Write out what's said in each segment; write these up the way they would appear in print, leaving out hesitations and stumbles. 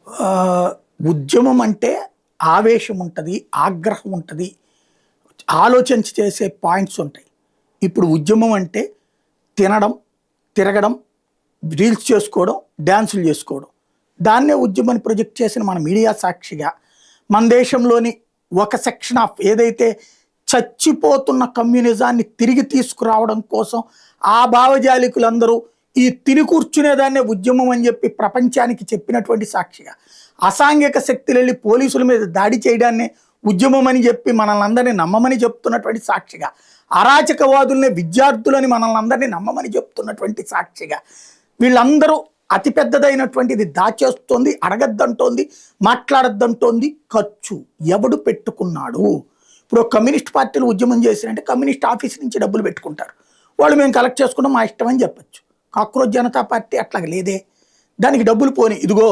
ఆహ్, ఉద్యమం అంటే ఆవేశం ఉంటది, ఆగ్రహం ఉంటది, ఆలోచించి చేసే పాయింట్స్ ఉంటాయి. ఇప్పుడు ఉద్యమం అంటే తినడం, తిరగడం, రీల్స్ చేసుకోవడం, డాన్సులు చేసుకోవడం. దాన్నే ఉద్యమాన్ని ప్రొజెక్ట్ చేసిన మన మీడియా సాక్షిగా మన దేశంలోని ఒక సెక్షన్ ఆఫ్ ఏదైతే చచ్చిపోతున్న కమ్యూనిజాన్ని తిరిగి తీసుకురావడం కోసం ఆ భావజాలికులందరూ ఈ తిని కూర్చునేదాన్నే ఉద్యమం అని చెప్పి ప్రపంచానికి చెప్పినటువంటి సాక్షిగా, అసాంఘిక శక్తులు వెళ్ళి పోలీసుల మీద దాడి చేయడాన్నే ఉద్యమం అని చెప్పి మనల్ని అందరినీ నమ్మమని చెప్తున్నటువంటి సాక్షిగా, అరాచకవాదుల్ని విద్యార్థులని మనల్ని అందరినీ నమ్మమని చెప్తున్నటువంటి సాక్షిగా, వీళ్ళందరూ అతిపెద్దదైనటువంటిది దాచేస్తోంది, అడగద్దంటోంది, మాట్లాడద్దంటోంది ఖర్చు. ఎవడు పెట్టుకున్నాడు? ఇప్పుడు కమ్యూనిస్ట్ పార్టీలు ఉద్యమం చేసినంటే కమ్యూనిస్ట్ ఆఫీస్ నుంచి డబ్బులు పెట్టుకుంటారు. వాళ్ళు మేము కలెక్ట్ చేసుకున్నాం మా ఇష్టం అని చెప్పచ్చు. కాక్రోచ్ జనతా పార్టీ అట్లాగ లేదే. దానికి డబ్బులు పోని ఇదిగో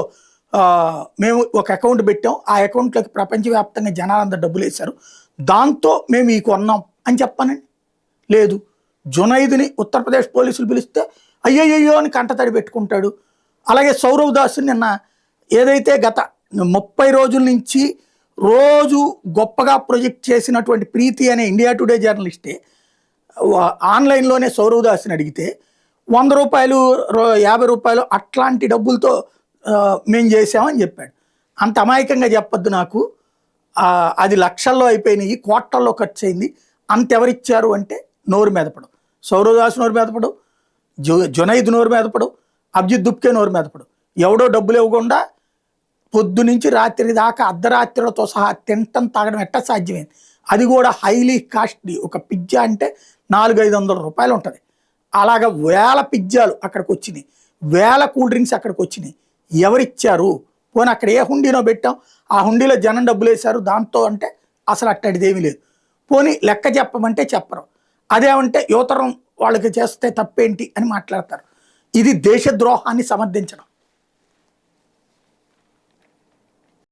మేము ఒక అకౌంట్ పెట్టాం, ఆ అకౌంట్లోకి ప్రపంచవ్యాప్తంగా జనాలందరూ డబ్బులు వేశారు, దాంతో మేము ఈ కొన్నాం అని చెప్పానండి. లేదు. జునైద్ని ఉత్తరప్రదేశ్ పోలీసులు పిలిస్తే అయ్యయ్యో అని కంటతడి పెట్టుకుంటాడు. అలాగే సౌరవ్ దాస్ నిన్న ఏదైతే గత 30 రోజుల నుంచి రోజు గొప్పగా ప్రొజెక్ట్ చేసినటువంటి ప్రీతి అనే ఇండియా టుడే జర్నలిస్టే ఆన్లైన్లోనే సౌరవ్ దాస్ని అడిగితే 100 రూపాయలు, 50 రూపాయలు అట్లాంటి డబ్బులతో మేము చేసామని చెప్పాడు. అంత అమాయకంగా చెప్పొద్దు నాకు. అది లక్షల్లో అయిపోయినాయి, కోట్లల్లో ఖర్చు అయింది. అంతెవరిచ్చారు అంటే నోరు మెదపడు. సౌరవ్ దాస్ నోరు మెదపడు, జునైద్ నోరు మెదపడు, అభిజిత్ దుప్కే నోరు మెదపడు. ఎవడో డబ్బులు ఇవ్వకుండా పొద్దు నుంచి రాత్రి దాకా అర్ధరాత్రులతో సహా తింటం తాగడం ఎట్టా సాధ్యమైంది. అది కూడా హైలీ కాస్ట్లీ. ఒక పిజ్జా అంటే 400-500 రూపాయలు ఉంటుంది. అలాగ వేల పిజ్జాలు అక్కడికి వచ్చినాయి, వేల కూల్ డ్రింక్స్ అక్కడికి వచ్చినాయి. ఎవరిచ్చారు? పోనీ అక్కడ ఏ హుండీనో పెట్టాం, ఆ హుండీలో జనం డబ్బులు వేశారు దాంతో అంటే అసలు అట్టడిదేమీ లేదు. పోనీ లెక్క చెప్పమంటే చెప్పరు. అదేమంటే యువతరం వాళ్ళకి చేస్తే తప్పేంటి అని మాట్లాడతారు. ఇది దేశద్రోహాన్ని సమర్థించడం.